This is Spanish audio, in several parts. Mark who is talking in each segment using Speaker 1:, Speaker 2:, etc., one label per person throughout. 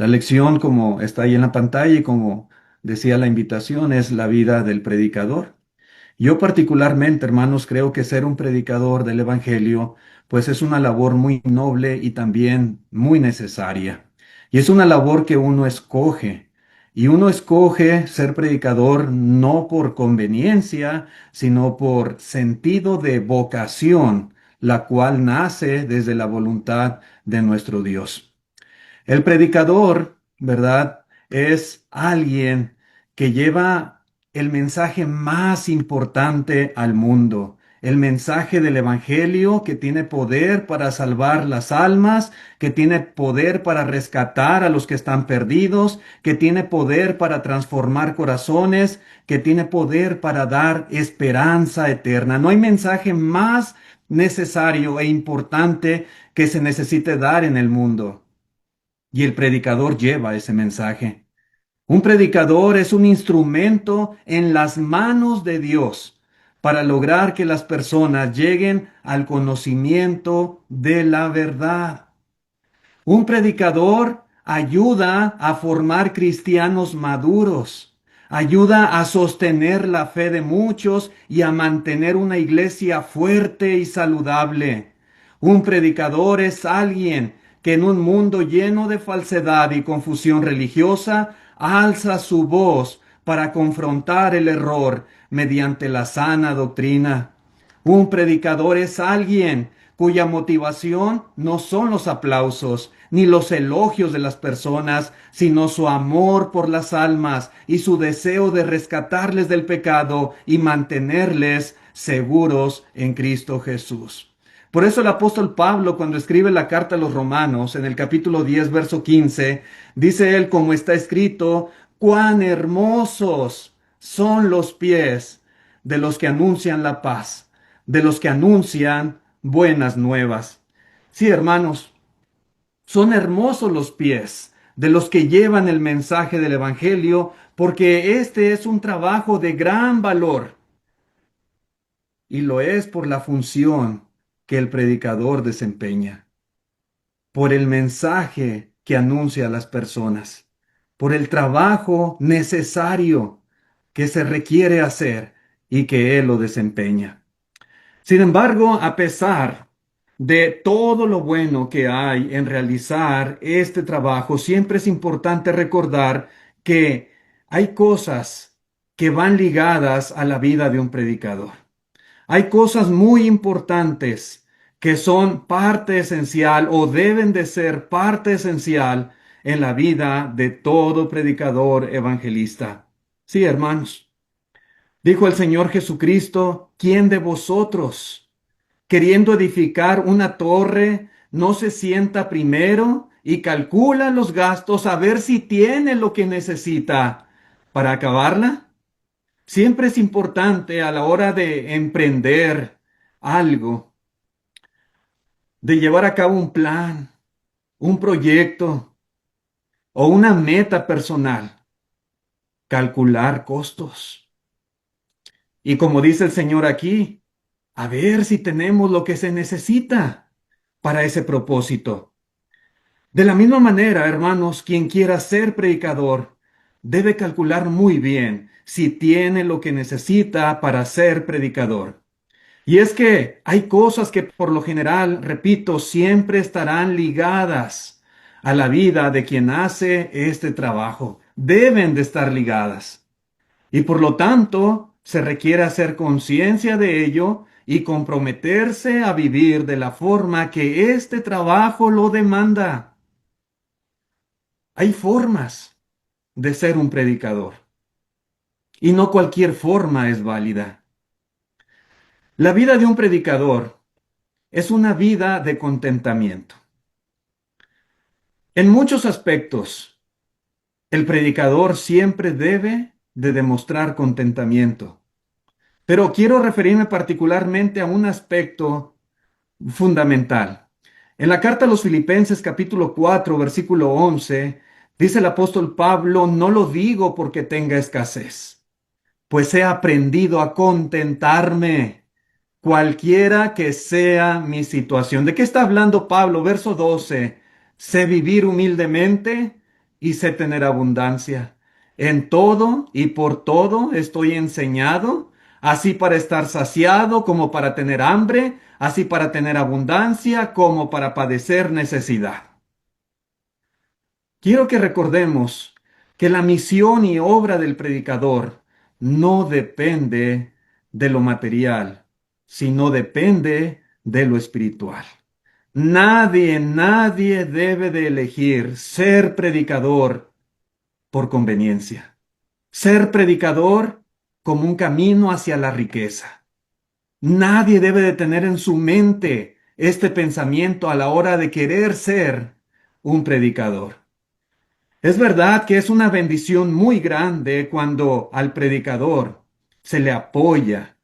Speaker 1: La lección, como está ahí en la pantalla y como decía la invitación, es la vida del predicador. Yo particularmente, hermanos, creo que ser un predicador del Evangelio, pues es una labor muy noble y también muy necesaria. Y es una labor que uno escoge. Y uno escoge ser predicador no por conveniencia, sino por sentido de vocación, la cual nace desde la voluntad de nuestro Dios. El predicador, ¿verdad? Es alguien que lleva el mensaje más importante al mundo, el mensaje del Evangelio que tiene poder para salvar las almas, que tiene poder para rescatar a los que están perdidos, que tiene poder para transformar corazones, que tiene poder para dar esperanza eterna. No hay mensaje más necesario e importante que se necesite dar en el mundo. Y el predicador lleva ese mensaje. Un predicador es un instrumento en las manos de Dios para lograr que las personas lleguen al conocimiento de la verdad. Un predicador ayuda a formar cristianos maduros, ayuda a sostener la fe de muchos y a mantener una iglesia fuerte y saludable. Un predicador es alguien que en un mundo lleno de falsedad y confusión religiosa alza su voz para confrontar el error mediante la sana doctrina. Un predicador es alguien cuya motivación no son los aplausos ni los elogios de las personas, sino su amor por las almas y su deseo de rescatarles del pecado y mantenerles seguros en Cristo Jesús. Por eso el apóstol Pablo, cuando escribe la carta a los Romanos, en el capítulo 10, verso 15, dice él, como está escrito, cuán hermosos son los pies de los que anuncian la paz, de los que anuncian buenas nuevas. Sí, hermanos, son hermosos los pies de los que llevan el mensaje del Evangelio, porque este es un trabajo de gran valor y lo es por la función que el predicador desempeña, por el mensaje que anuncia a las personas, por el trabajo necesario que se requiere hacer y que él lo desempeña. Sin embargo, a pesar de todo lo bueno que hay en realizar este trabajo, siempre es importante recordar que hay cosas que van ligadas a la vida de un predicador. Hay cosas muy importantes que son parte esencial o deben de ser parte esencial en la vida de todo predicador evangelista. Sí, hermanos, dijo el Señor Jesucristo, ¿quién de vosotros, queriendo edificar una torre, no se sienta primero y calcula los gastos a ver si tiene lo que necesita para acabarla? Siempre es importante a la hora de emprender algo, de llevar a cabo un plan, un proyecto o una meta personal, calcular costos. Y como dice el Señor aquí, a ver si tenemos lo que se necesita para ese propósito. De la misma manera, hermanos, quien quiera ser predicador debe calcular muy bien si tiene lo que necesita para ser predicador. Y es que hay cosas que por lo general, repito, siempre estarán ligadas a la vida de quien hace este trabajo. Deben de estar ligadas. Y por lo tanto, se requiere hacer conciencia de ello y comprometerse a vivir de la forma que este trabajo lo demanda. Hay formas de ser un predicador y no cualquier forma es válida. La vida de un predicador es una vida de contentamiento. En muchos aspectos, el predicador siempre debe de demostrar contentamiento, pero quiero referirme particularmente a un aspecto fundamental. En la carta a los Filipenses capítulo 4 versículo 11 dice el apóstol Pablo, no lo digo porque tenga escasez, pues he aprendido a contentarme cualquiera que sea mi situación. ¿De qué está hablando Pablo? Verso 12. Sé vivir humildemente y sé tener abundancia. En todo y por todo estoy enseñado, así para estar saciado como para tener hambre, así para tener abundancia como para padecer necesidad. Quiero que recordemos que la misión y obra del predicador no depende de lo material, sino depende de lo espiritual. Nadie debe de elegir ser predicador por conveniencia. Ser predicador como un camino hacia la riqueza. Nadie debe de tener en su mente este pensamiento a la hora de querer ser un predicador. Es verdad que es una bendición muy grande cuando al predicador se le apoya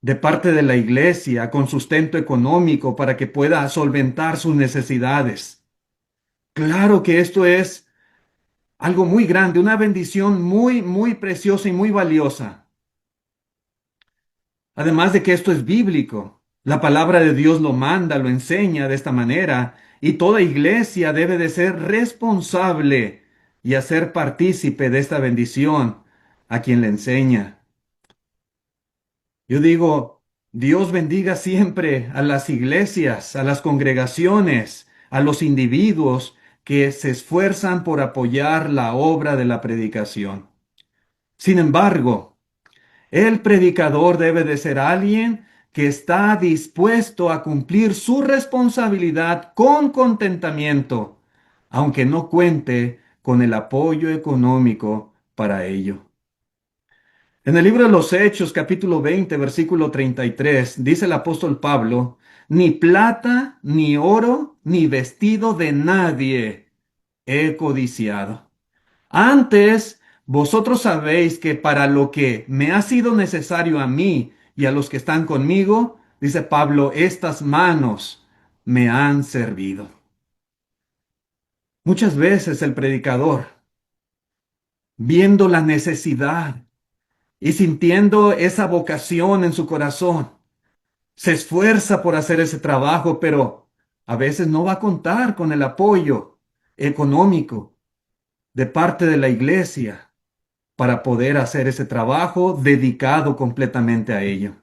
Speaker 1: de parte de la iglesia con sustento económico para que pueda solventar sus necesidades. Claro que esto es algo muy grande, una bendición muy preciosa y muy valiosa. Además de que esto es bíblico, la palabra de Dios lo manda, lo enseña de esta manera, y toda iglesia debe de ser responsable y hacer partícipe de esta bendición a quien le enseña. Yo digo, Dios bendiga siempre a las iglesias, a las congregaciones, a los individuos que se esfuerzan por apoyar la obra de la predicación. Sin embargo, el predicador debe de ser alguien que está dispuesto a cumplir su responsabilidad con contentamiento, aunque no cuente con el apoyo económico para ello. En el libro de los Hechos, capítulo 20, versículo 33, dice el apóstol Pablo, ni plata, ni oro, ni vestido de nadie he codiciado. Antes, vosotros sabéis que para lo que me ha sido necesario a mí y a los que están conmigo, dice Pablo, estas manos me han servido. Muchas veces el predicador, viendo la necesidad y sintiendo esa vocación en su corazón, se esfuerza por hacer ese trabajo, pero a veces no va a contar con el apoyo económico de parte de la iglesia para poder hacer ese trabajo dedicado completamente a ello.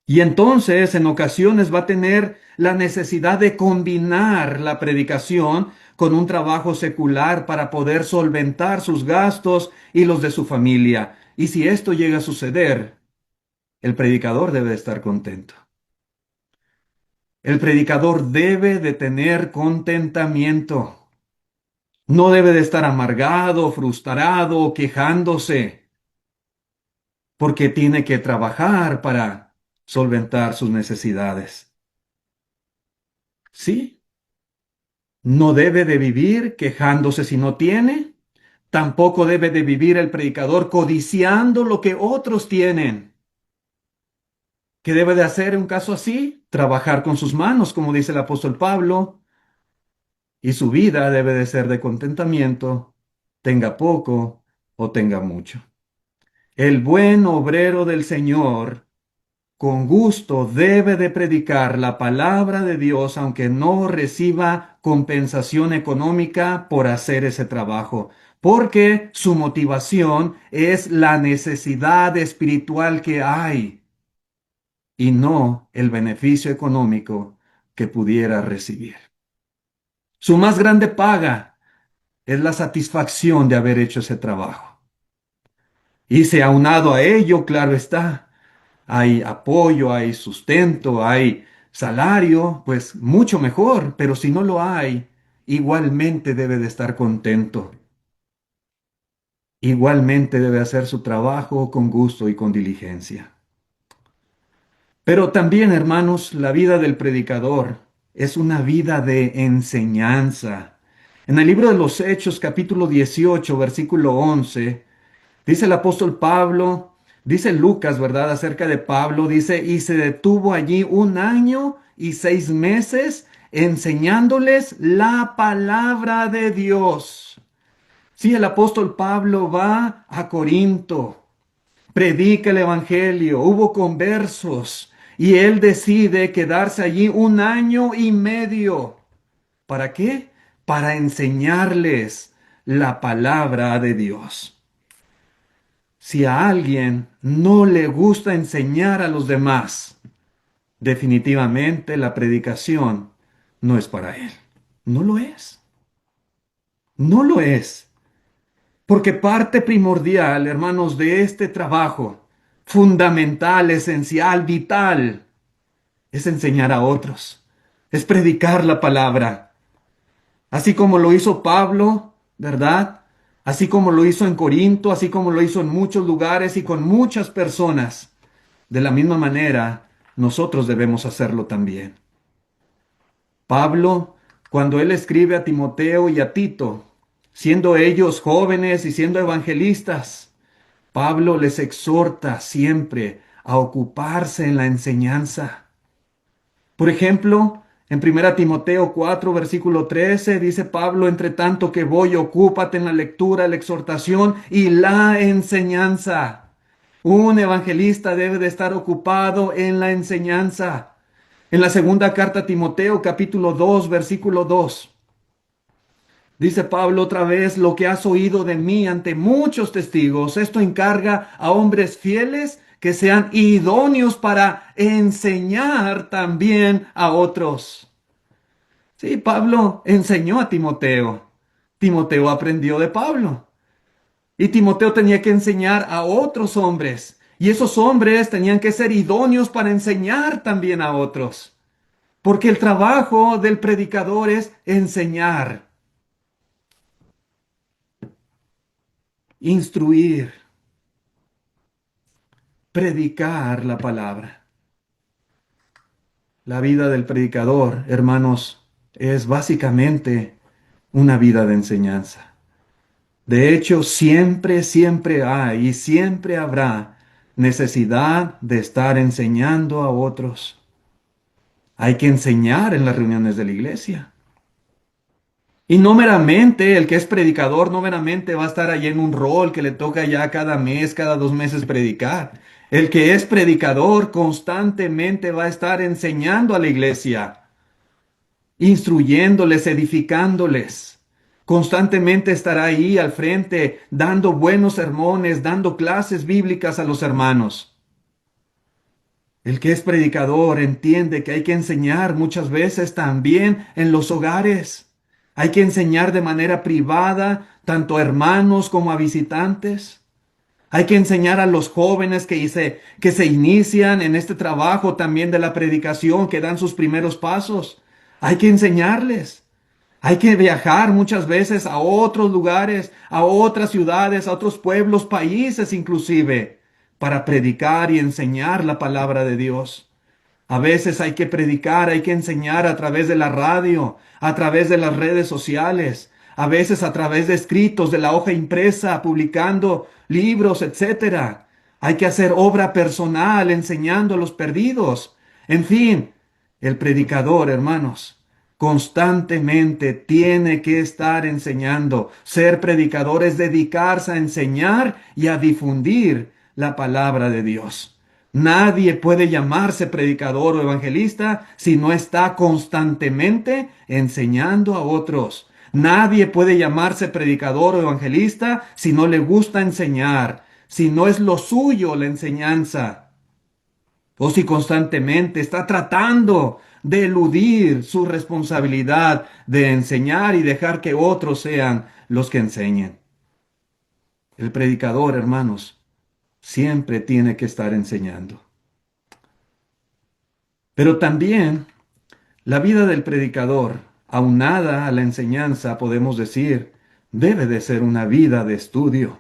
Speaker 1: Y entonces en ocasiones va a tener la necesidad de combinar la predicación con un trabajo secular para poder solventar sus gastos y los de su familia. Y si esto llega a suceder, el predicador debe estar contento. El predicador debe de tener contentamiento. No debe de estar amargado, frustrado, quejándose, porque tiene que trabajar para solventar sus necesidades. Sí, no debe de vivir quejándose si no tiene. Tampoco debe de vivir el predicador codiciando lo que otros tienen. ¿Qué debe de hacer en un caso así? Trabajar con sus manos, como dice el apóstol Pablo, y su vida debe de ser de contentamiento, tenga poco o tenga mucho. El buen obrero del Señor con gusto debe de predicar la palabra de Dios aunque no reciba compensación económica por hacer ese trabajo, porque su motivación es la necesidad espiritual que hay y no el beneficio económico que pudiera recibir. Su más grande paga es la satisfacción de haber hecho ese trabajo. Y se aunado a ello, claro está, hay apoyo, hay sustento, hay salario, pues mucho mejor, pero si no lo hay, igualmente debe de estar contento. Igualmente debe hacer su trabajo con gusto y con diligencia. Pero también, hermanos, la vida del predicador es una vida de enseñanza. En el libro de los Hechos, capítulo 18, versículo 11, dice el apóstol Pablo, dice Lucas, ¿verdad? Acerca de Pablo, dice, y se detuvo allí 1 año y 6 meses enseñándoles la palabra de Dios. Sí, el apóstol Pablo va a Corinto, predica el evangelio, hubo conversos y él decide quedarse allí 1 año y medio. ¿Para qué? Para enseñarles la palabra de Dios. Si a alguien no le gusta enseñar a los demás, definitivamente la predicación no es para él. No lo es. No lo es. Porque parte primordial, hermanos, de este trabajo, fundamental, esencial, vital, es enseñar a otros. Es predicar la palabra. Así como lo hizo Pablo, ¿verdad? Así como lo hizo en Corinto, así como lo hizo en muchos lugares y con muchas personas. De la misma manera, nosotros debemos hacerlo también. Pablo, cuando él escribe a Timoteo y a Tito, siendo ellos jóvenes y siendo evangelistas, Pablo les exhorta siempre a ocuparse en la enseñanza. Por ejemplo, en 1 Timoteo 4, versículo 13, dice Pablo, entre tanto que voy, ocúpate en la lectura, la exhortación y la enseñanza. Un evangelista debe de estar ocupado en la enseñanza. En la segunda carta a Timoteo, capítulo 2, versículo 2, dice Pablo otra vez, lo que has oído de mí ante muchos testigos, esto encarga a hombres fieles que sean idóneos para enseñar también a otros. Sí, Pablo enseñó a Timoteo. Timoteo aprendió de Pablo. Y Timoteo tenía que enseñar a otros hombres. Y esos hombres tenían que ser idóneos para enseñar también a otros. Porque el trabajo del predicador es enseñar, instruir, predicar la palabra. La vida del predicador, hermanos, es básicamente una vida de enseñanza. De hecho, siempre hay y siempre habrá necesidad de estar enseñando a otros. Hay que enseñar en las reuniones de la iglesia. Y no meramente el que es predicador, no meramente va a estar allí en un rol que le toca ya cada mes, cada 2 meses predicar. El que es predicador constantemente va a estar enseñando a la iglesia, instruyéndoles, edificándoles. Constantemente estará ahí al frente, dando buenos sermones, dando clases bíblicas a los hermanos. El que es predicador entiende que hay que enseñar muchas veces también en los hogares. Hay que enseñar de manera privada, tanto a hermanos como a visitantes. Hay que enseñar a los jóvenes que se inician en este trabajo también de la predicación, que dan sus primeros pasos. Hay que enseñarles. Hay que viajar muchas veces a otros lugares, a otras ciudades, a otros pueblos, países inclusive, para predicar y enseñar la palabra de Dios. A veces hay que predicar, hay que enseñar a través de la radio, a través de las redes sociales, a veces a través de escritos, de la hoja impresa, publicando libros, etcétera. Hay que hacer obra personal, enseñando a los perdidos. En fin, el predicador, hermanos, constantemente tiene que estar enseñando. Ser predicador es dedicarse a enseñar y a difundir la palabra de Dios. Nadie puede llamarse predicador o evangelista si no está constantemente enseñando a otros. Nadie puede llamarse predicador o evangelista si no le gusta enseñar, si no es lo suyo la enseñanza, o si constantemente está tratando de eludir su responsabilidad de enseñar y dejar que otros sean los que enseñen. El predicador, hermanos, siempre tiene que estar enseñando. Pero también la vida del predicador, aunada a la enseñanza, podemos decir, debe de ser una vida de estudio.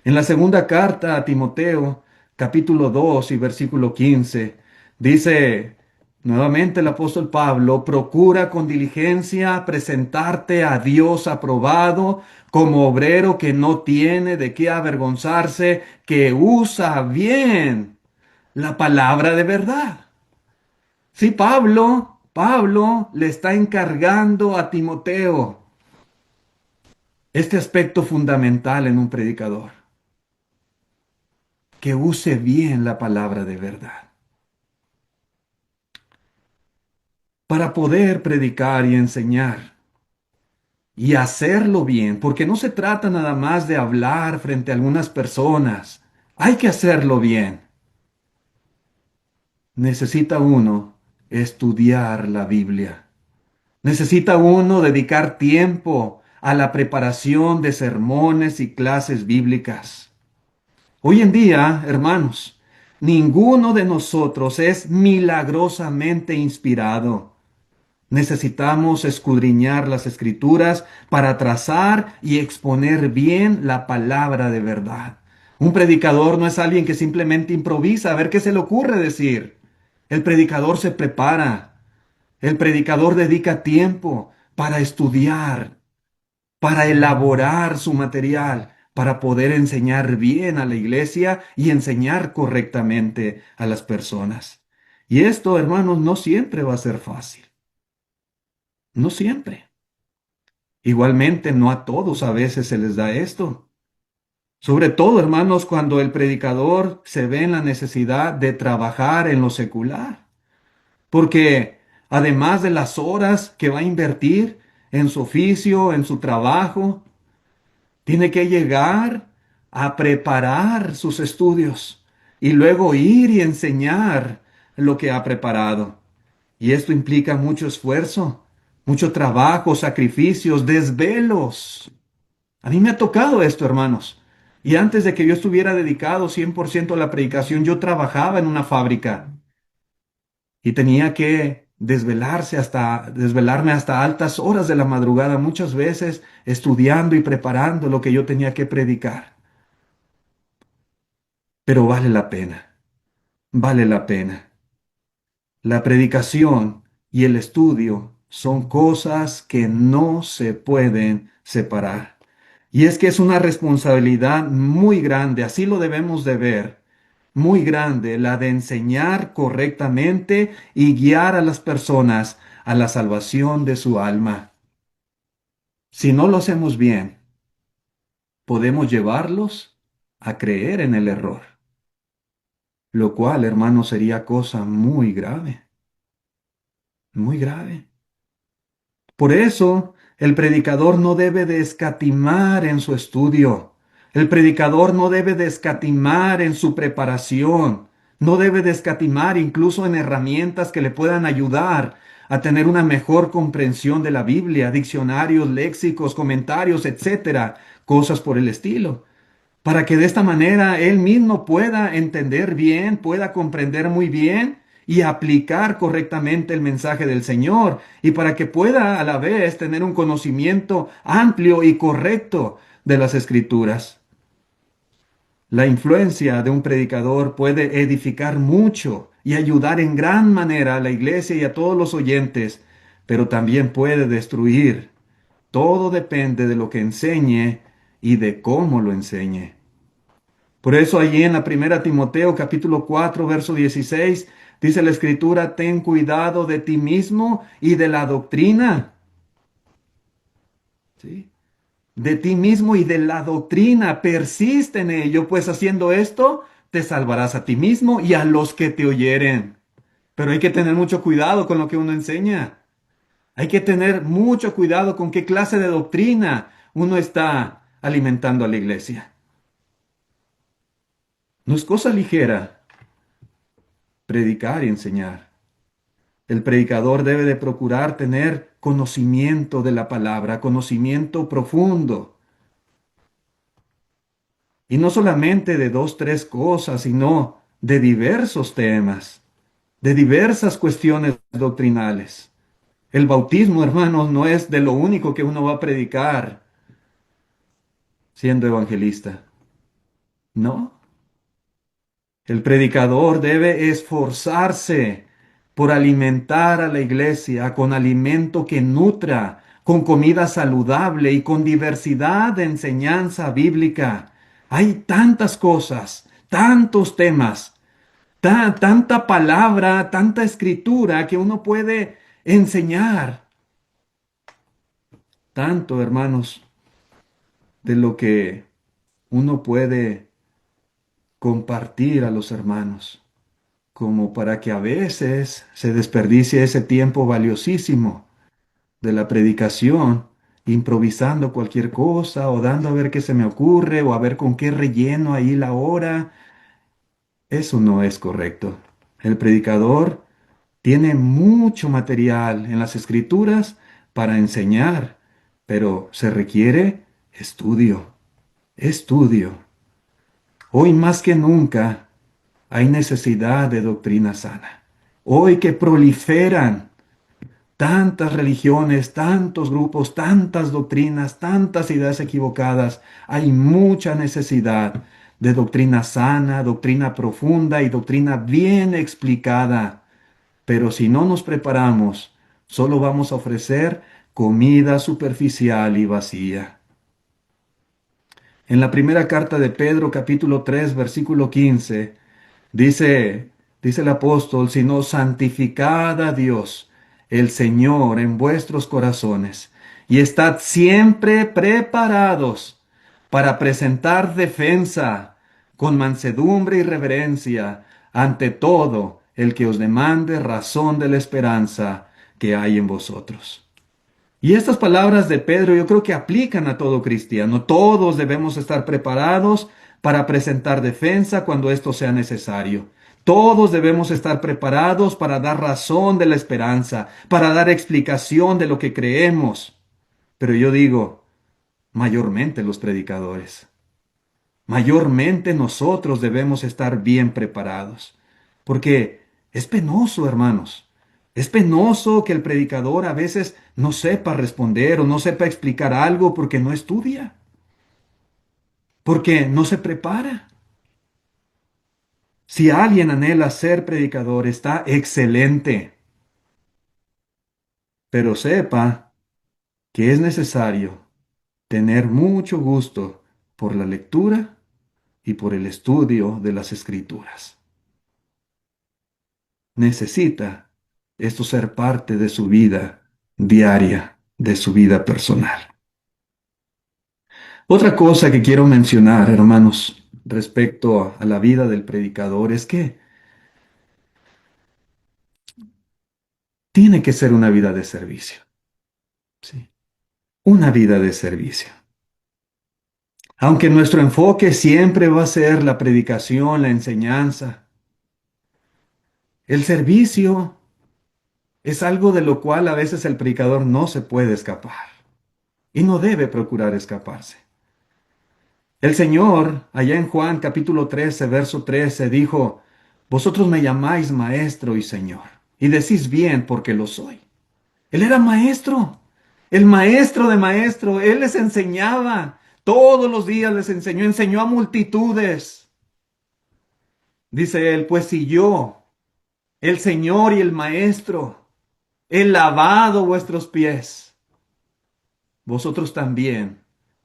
Speaker 1: En la segunda carta a Timoteo, capítulo 2 y versículo 15, dice nuevamente el apóstol Pablo, procura con diligencia presentarte a Dios aprobado como obrero que no tiene de qué avergonzarse, que usa bien la palabra de verdad. Sí, Pablo le está encargando a Timoteo este aspecto fundamental en un predicador, que use bien la palabra de verdad. Para poder predicar y enseñar, y hacerlo bien, porque no se trata nada más de hablar frente a algunas personas. Hay que hacerlo bien. Necesita uno estudiar la Biblia. Necesita uno dedicar tiempo a la preparación de sermones y clases bíblicas. Hoy en día, hermanos, ninguno de nosotros es milagrosamente inspirado. Necesitamos escudriñar las escrituras para trazar y exponer bien la palabra de verdad. Un predicador no es alguien que simplemente improvisa a ver qué se le ocurre decir. El predicador se prepara. El predicador dedica tiempo para estudiar, para elaborar su material, para poder enseñar bien a la iglesia y enseñar correctamente a las personas. Y esto, hermanos, no siempre va a ser fácil. No siempre. Igualmente, no a todos a veces se les da esto. Sobre todo, hermanos, cuando el predicador se ve en la necesidad de trabajar en lo secular. Porque además de las horas que va a invertir en su oficio, en su trabajo, tiene que llegar a preparar sus estudios y luego ir y enseñar lo que ha preparado. Y esto implica mucho esfuerzo, mucho trabajo, sacrificios, desvelos. A mí me ha tocado esto, hermanos. Y antes de que yo estuviera dedicado 100% a la predicación, yo trabajaba en una fábrica y tenía que desvelarme hasta altas horas de la madrugada, muchas veces estudiando y preparando lo que yo tenía que predicar. Pero vale la pena. La predicación y el estudio son cosas que no se pueden separar. Y es que es una responsabilidad muy grande, así lo debemos de ver, muy grande, la de enseñar correctamente y guiar a las personas a la salvación de su alma. Si no lo hacemos bien, podemos llevarlos a creer en el error, lo cual, hermano, sería cosa muy grave, muy grave. Por eso, el predicador no debe de escatimar en su estudio. El predicador no debe de escatimar en su preparación. No debe de escatimar incluso en herramientas que le puedan ayudar a tener una mejor comprensión de la Biblia, diccionarios, léxicos, comentarios, etcétera, cosas por el estilo, para que de esta manera él mismo pueda entender bien, pueda comprender muy bien y aplicar correctamente el mensaje del Señor, y para que pueda a la vez tener un conocimiento amplio y correcto de las Escrituras. La influencia de un predicador puede edificar mucho y ayudar en gran manera a la iglesia y a todos los oyentes, pero también puede destruir. Todo depende de lo que enseñe y de cómo lo enseñe. Por eso allí en la primera Timoteo capítulo 4 verso 16 dice la escritura, ten cuidado de ti mismo y de la doctrina. ¿Sí? De ti mismo y de la doctrina, persiste en ello, pues haciendo esto te salvarás a ti mismo y a los que te oyeren. Pero hay que tener mucho cuidado con lo que uno enseña. Hay que tener mucho cuidado con qué clase de doctrina uno está alimentando a la iglesia. No es cosa ligera predicar y enseñar. El predicador debe de procurar tener conocimiento de la palabra, conocimiento profundo. Y no solamente de dos, tres cosas, sino de diversos temas, de diversas cuestiones doctrinales. El bautismo, hermanos, no es de lo único que uno va a predicar siendo evangelista. No. El predicador debe esforzarse por alimentar a la iglesia con alimento que nutra, con comida saludable y con diversidad de enseñanza bíblica. Hay tantas cosas, tantos temas, tanta palabra, tanta escritura que uno puede enseñar. Tanto, hermanos, de lo que uno puede compartir a los hermanos, como para que a veces se desperdicie ese tiempo valiosísimo de la predicación improvisando cualquier cosa o dando a ver qué se me ocurre o a ver con qué relleno ahí la hora. Eso no es correcto. El predicador tiene mucho material en las escrituras para enseñar, pero se requiere estudio, estudio. Hoy más que nunca hay necesidad de doctrina sana. Hoy que proliferan tantas religiones, tantos grupos, tantas doctrinas, tantas ideas equivocadas, hay mucha necesidad de doctrina sana, doctrina profunda y doctrina bien explicada. Pero si no nos preparamos, solo vamos a ofrecer comida superficial y vacía. En la primera carta de Pedro, capítulo 3, versículo 15, dice el apóstol, sino santificad a Dios, el Señor, en vuestros corazones, y estad siempre preparados para presentar defensa con mansedumbre y reverencia ante todo el que os demande razón de la esperanza que hay en vosotros. Y estas palabras de Pedro yo creo que aplican a todo cristiano. Todos debemos estar preparados para presentar defensa cuando esto sea necesario. Todos debemos estar preparados para dar razón de la esperanza, para dar explicación de lo que creemos. Pero yo digo, mayormente los predicadores. Mayormente nosotros debemos estar bien preparados, porque es penoso, hermanos. Es penoso que el predicador a veces no sepa responder o no sepa explicar algo porque no estudia, porque no se prepara. Si alguien anhela ser predicador, está excelente, pero sepa que es necesario tener mucho gusto por la lectura y por el estudio de las escrituras. Necesita esto ser parte de su vida diaria, de su vida personal. Otra cosa que quiero mencionar, hermanos, respecto a la vida del predicador es que tiene que ser una vida de servicio. ¿Sí? Una vida de servicio. Aunque nuestro enfoque siempre va a ser la predicación, la enseñanza, el servicio es algo de lo cual a veces el predicador no se puede escapar y no debe procurar escaparse. El Señor, allá en Juan capítulo 13, verso 13, dijo, vosotros me llamáis maestro y Señor, y decís bien porque lo soy. Él era maestro, el maestro de maestro, Él les enseñaba, todos los días les enseñó, enseñó a multitudes. Dice él, pues si yo, el Señor y el maestro, he lavado vuestros pies, vosotros también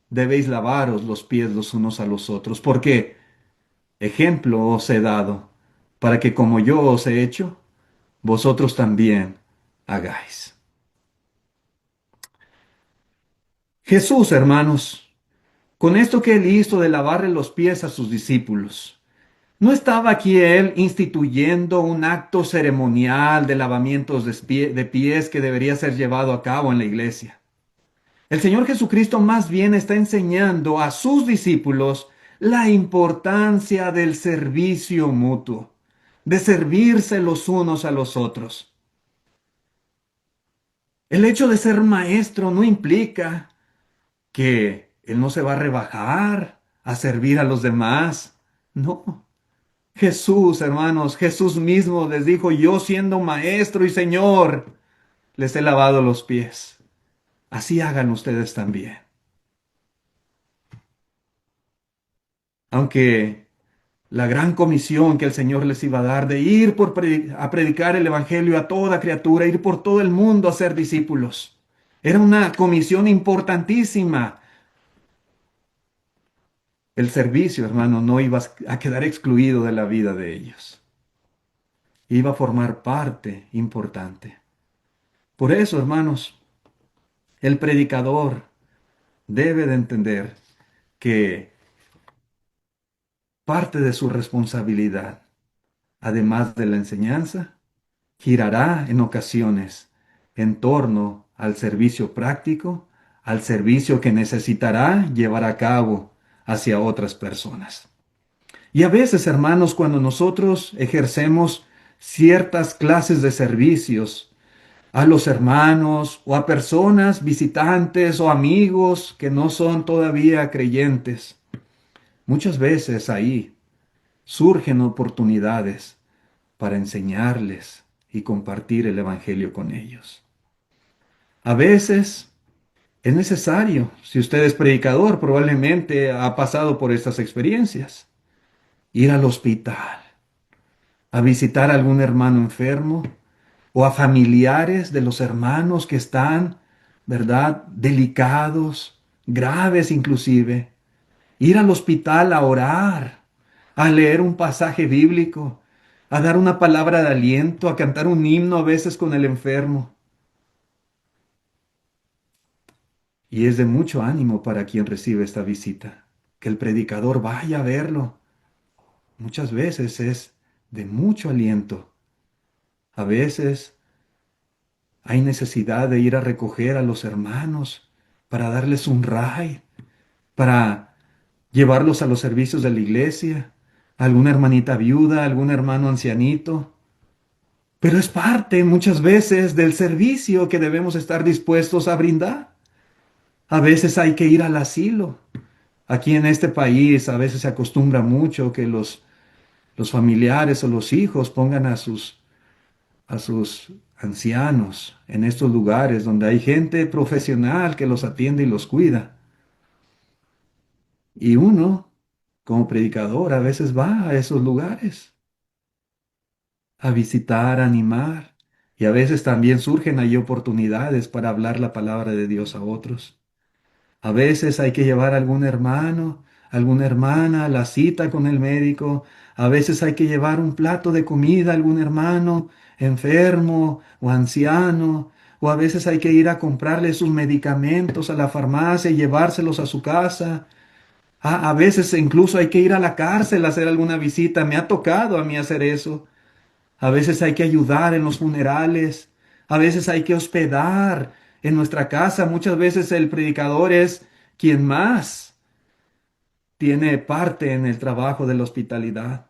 Speaker 1: debéis lavaros los pies los unos a los otros, porque ejemplo os he dado, para que como yo os he hecho, vosotros también hagáis. Jesús, hermanos, con esto que él hizo de lavarle los pies a sus discípulos, ¿no estaba aquí él instituyendo un acto ceremonial de lavamientos de pies que debería ser llevado a cabo en la iglesia? El Señor Jesucristo más bien está enseñando a sus discípulos la importancia del servicio mutuo, de servirse los unos a los otros. El hecho de ser maestro no implica que Él no se va a rebajar a servir a los demás. No. Jesús, hermanos, Jesús mismo les dijo, yo siendo maestro y Señor, les he lavado los pies. Así hagan ustedes también. Aunque la gran comisión que el Señor les iba a dar de ir a predicar el Evangelio a toda criatura, ir por todo el mundo a ser discípulos. Era una comisión importantísima. El servicio, hermano, no iba a quedar excluido de la vida de ellos. Iba a formar parte importante. Por eso, hermanos, el predicador debe de entender que parte de su responsabilidad, además de la enseñanza, girará en ocasiones en torno al servicio práctico al servicio que necesitará llevar a cabo hacia otras personas. Y a veces, hermanos, cuando nosotros ejercemos ciertas clases de servicios a los hermanos o a personas visitantes o amigos que no son todavía creyentes, muchas veces ahí surgen oportunidades para enseñarles y compartir el Evangelio con ellos. A veces es necesario, si usted es predicador, probablemente ha pasado por estas experiencias, ir al hospital, a visitar a algún hermano enfermo o a familiares de los hermanos que están, ¿verdad?, delicados, graves inclusive. Ir al hospital a orar, a leer un pasaje bíblico, a dar una palabra de aliento, a cantar un himno a veces con el enfermo. Y es de mucho ánimo para quien recibe esta visita, que el predicador vaya a verlo. Muchas veces es de mucho aliento. A veces hay necesidad de ir a recoger a los hermanos para darles un ray, para llevarlos a los servicios de la iglesia, alguna hermanita viuda, algún hermano ancianito. Pero es parte muchas veces del servicio que debemos estar dispuestos a brindar. A veces hay que ir al asilo. Aquí en este país a veces se acostumbra mucho que los familiares o los hijos pongan a sus ancianos en estos lugares donde hay gente profesional que los atiende y los cuida. Y uno, como predicador, a veces va a esos lugares a visitar, a animar. Y a veces también surgen ahí oportunidades para hablar la palabra de Dios a otros. A veces hay que llevar a algún hermano, alguna hermana a la cita con el médico. A veces hay que llevar un plato de comida a algún hermano enfermo o anciano. O a veces hay que ir a comprarle sus medicamentos a la farmacia y llevárselos a su casa. A veces incluso hay que ir a la cárcel a hacer alguna visita. Me ha tocado a mí hacer eso. A veces hay que ayudar en los funerales. A veces hay que hospedar en nuestra casa. Muchas veces el predicador es quien más tiene parte en el trabajo de la hospitalidad.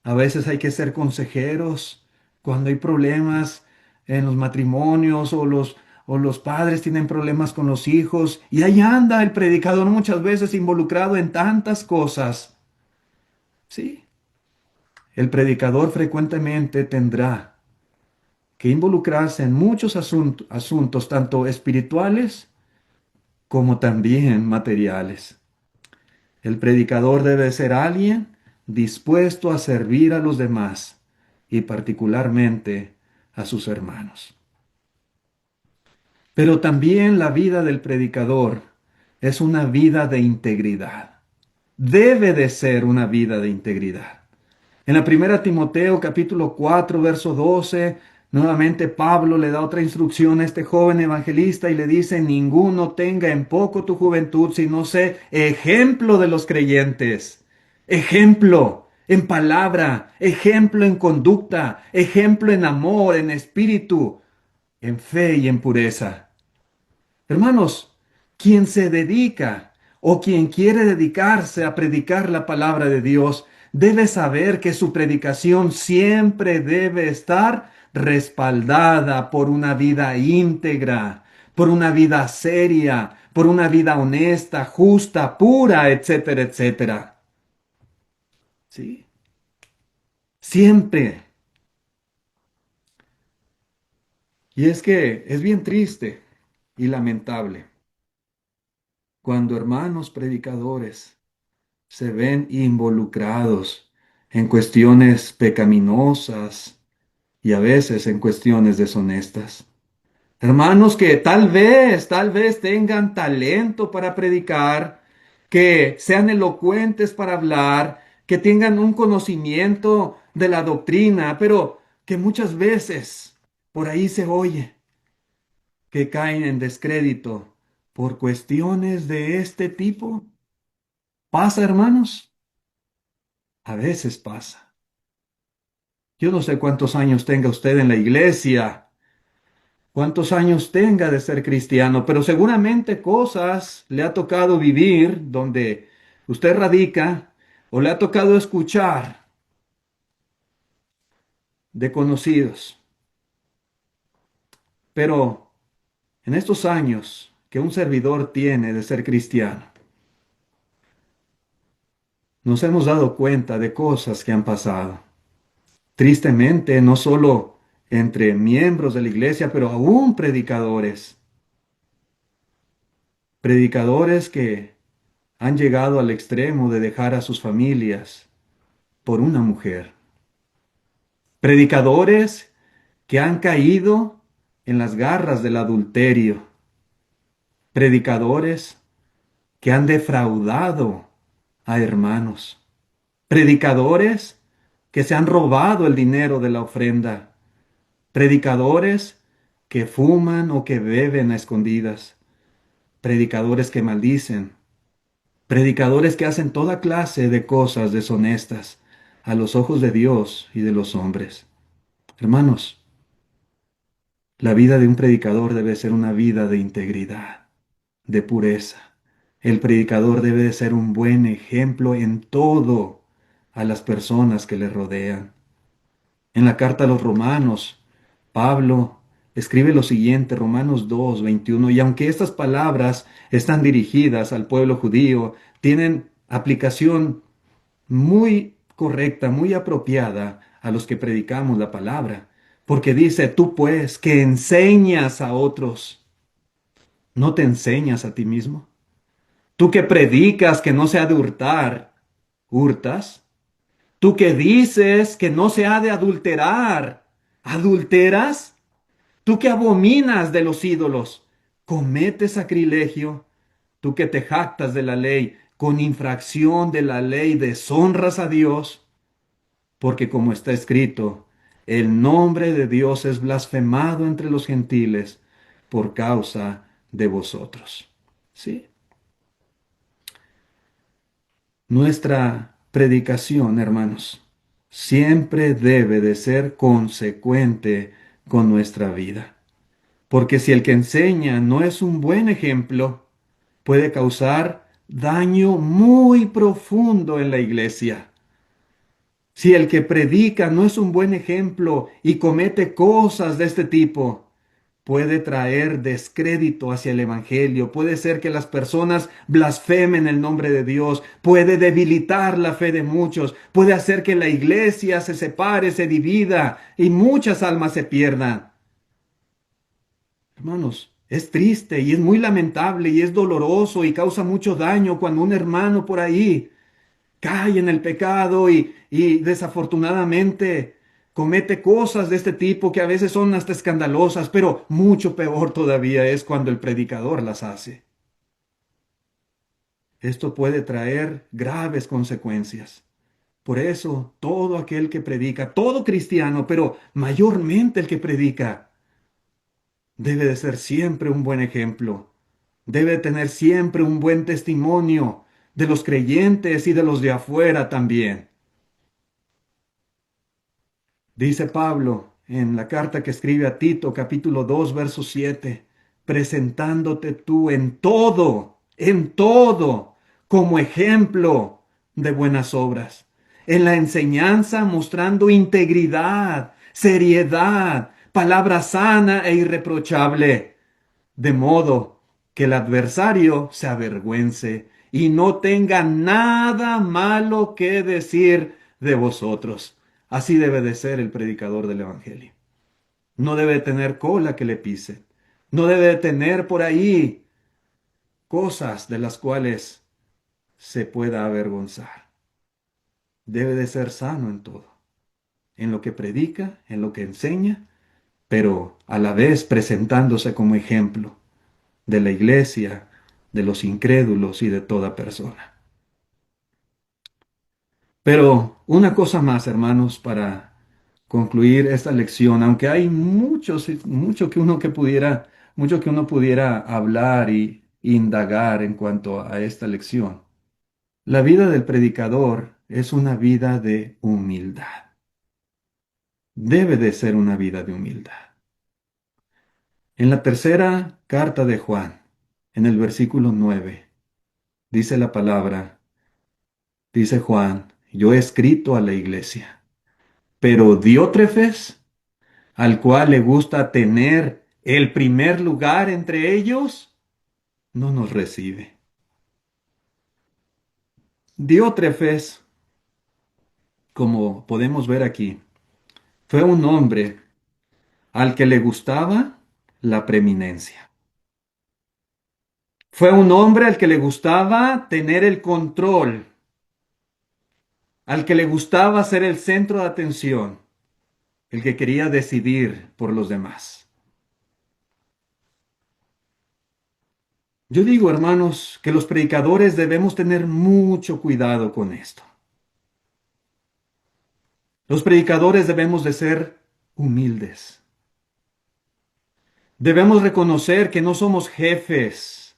Speaker 1: A veces hay que ser consejeros cuando hay problemas en los matrimonios o los padres tienen problemas con los hijos. Y ahí anda el predicador muchas veces involucrado en tantas cosas. Sí, el predicador frecuentemente tendrá que involucrarse en muchos asuntos, tanto espirituales como también materiales. El predicador debe ser alguien dispuesto a servir a los demás y particularmente a sus hermanos. Pero también la vida del predicador es una vida de integridad. Debe de ser una vida de integridad. En la primera Timoteo capítulo 4 verso 12, nuevamente Pablo le da otra instrucción a este joven evangelista y le dice, ninguno tenga en poco tu juventud, sino sé ejemplo de los creyentes. Ejemplo en palabra, ejemplo en conducta, ejemplo en amor, en espíritu, en fe y en pureza. Hermanos, quien se dedica o quien quiere dedicarse a predicar la palabra de Dios, debe saber que su predicación siempre debe estar respaldada por una vida íntegra, por una vida seria, por una vida honesta, justa, pura, etcétera, etcétera. ¿Sí? Siempre. Y es que es bien triste y lamentable cuando hermanos predicadores se ven involucrados en cuestiones pecaminosas y a veces en cuestiones deshonestas. Hermanos que tal vez tengan talento para predicar, que sean elocuentes para hablar, que tengan un conocimiento de la doctrina, pero que muchas veces por ahí se oye que caen en descrédito por cuestiones de este tipo. ¿Pasa, hermanos? A veces pasa. Yo no sé cuántos años tenga usted en la iglesia, cuántos años tenga de ser cristiano, pero seguramente cosas le ha tocado vivir donde usted radica o le ha tocado escuchar de conocidos. Pero en estos años que un servidor tiene de ser cristiano, nos hemos dado cuenta de cosas que han pasado. Tristemente, no solo entre miembros de la iglesia, pero aún predicadores. Predicadores que han llegado al extremo de dejar a sus familias por una mujer. Predicadores que han caído en las garras del adulterio. Predicadores que han defraudado a hermanos. Predicadores que se han robado el dinero de la ofrenda. Predicadores que fuman o que beben a escondidas. Predicadores que maldicen. Predicadores que hacen toda clase de cosas deshonestas a los ojos de Dios y de los hombres. Hermanos, la vida de un predicador debe ser una vida de integridad, de pureza. El predicador debe de ser un buen ejemplo en todo a las personas que le rodean. En la carta a los Romanos, Pablo escribe lo siguiente, Romanos 2:21, y aunque estas palabras están dirigidas al pueblo judío, tienen aplicación muy correcta, muy apropiada a los que predicamos la palabra, porque dice, tú pues que enseñas a otros, ¿no te enseñas a ti mismo? Tú que predicas que no se ha de hurtar, ¿hurtas? Tú que dices que no se ha de adulterar, ¿adulteras? Tú que abominas de los ídolos, ¿cometes sacrilegio? Tú que te jactas de la ley, con infracción de la ley deshonras a Dios, porque como está escrito, el nombre de Dios es blasfemado entre los gentiles por causa de vosotros. ¿Sí? Nuestra predicación, hermanos, siempre debe de ser consecuente con nuestra vida. Porque si el que enseña no es un buen ejemplo, puede causar daño muy profundo en la iglesia. Si el que predica no es un buen ejemplo y comete cosas de este tipo, puede traer descrédito hacia el Evangelio, puede ser que las personas blasfemen el nombre de Dios, puede debilitar la fe de muchos, puede hacer que la iglesia se separe, se divida y muchas almas se pierdan. Hermanos, es triste y es muy lamentable y es doloroso y causa mucho daño cuando un hermano por ahí cae en el pecado y desafortunadamente comete cosas de este tipo que a veces son hasta escandalosas, pero mucho peor todavía es cuando el predicador las hace. Esto puede traer graves consecuencias. Por eso, todo aquel que predica, todo cristiano, pero mayormente el que predica, debe de ser siempre un buen ejemplo. Debe tener siempre un buen testimonio de los creyentes y de los de afuera también. Dice Pablo en la carta que escribe a Tito, capítulo 2, verso 7, presentándote tú en todo, como ejemplo de buenas obras. En la enseñanza mostrando integridad, seriedad, palabra sana e irreprochable, de modo que el adversario se avergüence y no tenga nada malo que decir de vosotros. Así debe de ser el predicador del Evangelio. No debe tener cola que le pise. No debe de tener por ahí cosas de las cuales se pueda avergonzar. Debe de ser sano en todo, en lo que predica, en lo que enseña, pero a la vez presentándose como ejemplo de la iglesia, de los incrédulos y de toda persona. Pero una cosa más, hermanos, para concluir esta lección, aunque hay mucho que uno pudiera hablar y indagar en cuanto a esta lección. La vida del predicador es una vida de humildad. Debe de ser una vida de humildad. En la tercera carta de Juan, en el versículo 9, dice la palabra, dice Juan, yo he escrito a la iglesia, pero Diótrefes, al cual le gusta tener el primer lugar entre ellos, no nos recibe. Diótrefes, como podemos ver aquí, fue un hombre al que le gustaba la preeminencia. Fue un hombre al que le gustaba tener el control, al que le gustaba ser el centro de atención, el que quería decidir por los demás. Yo digo, hermanos, que los predicadores debemos tener mucho cuidado con esto. Los predicadores debemos de ser humildes. Debemos reconocer que no somos jefes,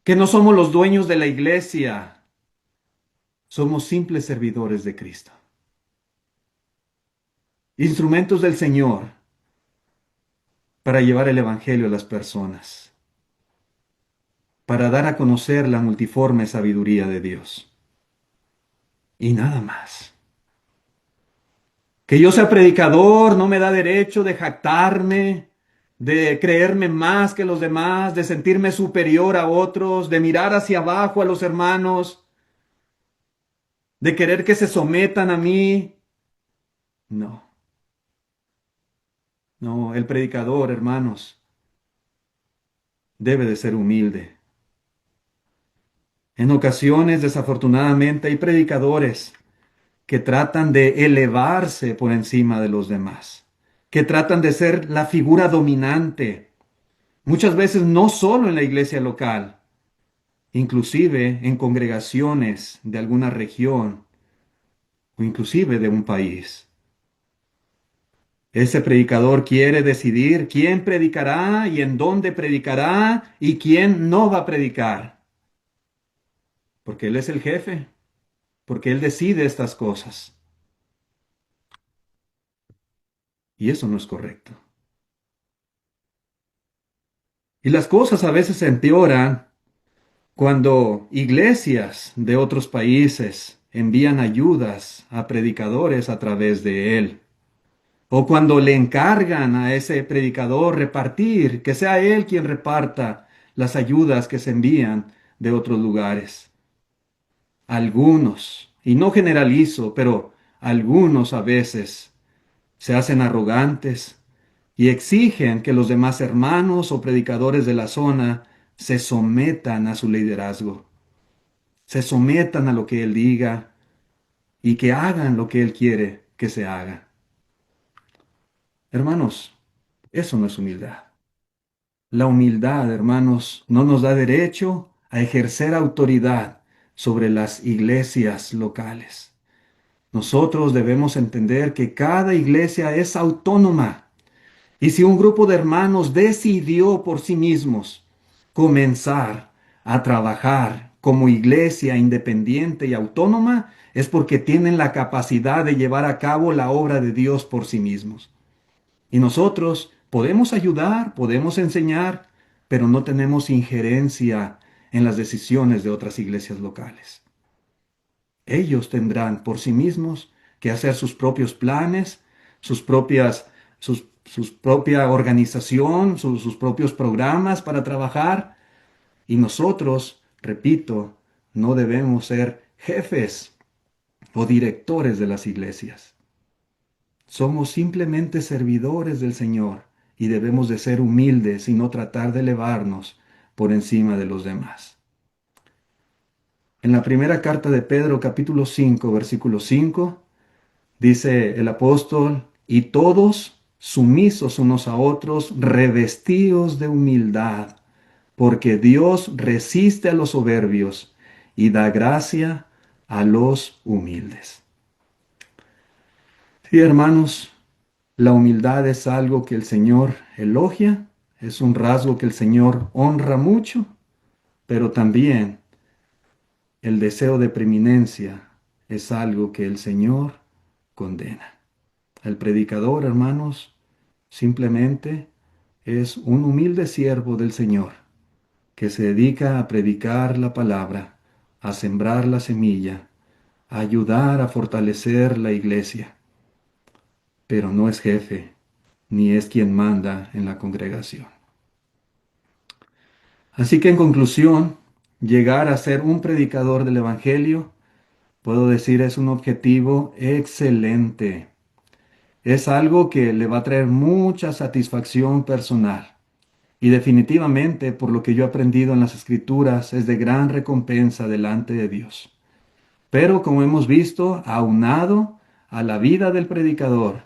Speaker 1: que no somos los dueños de la iglesia, somos simples servidores de Cristo, instrumentos del Señor para llevar el Evangelio a las personas, para dar a conocer la multiforme sabiduría de Dios. Y nada más. Que yo sea predicador no me da derecho de jactarme, de creerme más que los demás, de sentirme superior a otros, de mirar hacia abajo a los hermanos, de querer que se sometan a mí. No, no, el predicador, hermanos, debe de ser humilde. En ocasiones, desafortunadamente, hay predicadores que tratan de elevarse por encima de los demás, que tratan de ser la figura dominante, muchas veces no solo en la iglesia local, inclusive en congregaciones de alguna región o inclusive de un país. Ese predicador quiere decidir quién predicará y en dónde predicará y quién no va a predicar, porque él es el jefe, porque él decide estas cosas. Y eso no es correcto. Y las cosas a veces se empeoran cuando iglesias de otros países envían ayudas a predicadores a través de él. O cuando le encargan a ese predicador repartir, que sea él quien reparta las ayudas que se envían de otros lugares. Algunos, y no generalizo, pero algunos a veces se hacen arrogantes y exigen que los demás hermanos o predicadores de la zona se sometan a su liderazgo, se sometan a lo que él diga y que hagan lo que él quiere que se haga. Hermanos, eso no es humildad. La humildad, hermanos, no nos da derecho a ejercer autoridad sobre las iglesias locales. Nosotros debemos entender que cada iglesia es autónoma. Y si un grupo de hermanos decidió por sí mismos comenzar a trabajar como iglesia independiente y autónoma, es porque tienen la capacidad de llevar a cabo la obra de Dios por sí mismos. Y nosotros podemos ayudar, podemos enseñar, pero no tenemos injerencia en las decisiones de otras iglesias locales. Ellos tendrán por sí mismos que hacer sus propios planes, sus propia organización, sus propios programas para trabajar. Y nosotros, repito, no debemos ser jefes o directores de las iglesias. Somos simplemente servidores del Señor y debemos de ser humildes y no tratar de elevarnos por encima de los demás. En la primera carta de Pedro, capítulo 5, versículo 5, dice el apóstol, y todos sumisos unos a otros, revestidos de humildad, porque Dios resiste a los soberbios y da gracia a los humildes. Sí, hermanos, la humildad es algo que el Señor elogia, es un rasgo que el Señor honra mucho, pero también el deseo de preeminencia es algo que el Señor condena. El predicador, hermanos, simplemente es un humilde siervo del Señor que se dedica a predicar la palabra, a sembrar la semilla, a ayudar a fortalecer la iglesia, pero no es jefe, ni es quien manda en la congregación. Así que en conclusión, llegar a ser un predicador del Evangelio, puedo decir, es un objetivo excelente. Es algo que le va a traer mucha satisfacción personal. Y definitivamente, por lo que yo he aprendido en las Escrituras, es de gran recompensa delante de Dios. Pero como hemos visto, aunado a la vida del predicador,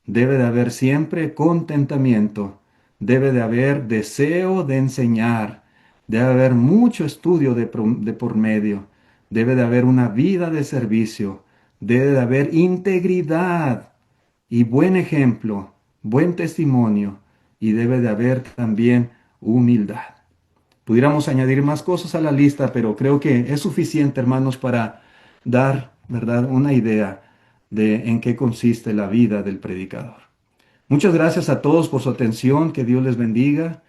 Speaker 1: debe de haber siempre contentamiento, debe de haber deseo de enseñar, debe haber mucho estudio de por medio, debe de haber una vida de servicio, debe de haber integridad y buen ejemplo, buen testimonio, y debe de haber también humildad. Pudiéramos añadir más cosas a la lista, pero creo que es suficiente, hermanos, para dar, ¿verdad?, una idea de en qué consiste la vida del predicador. Muchas gracias a todos por su atención, que Dios les bendiga.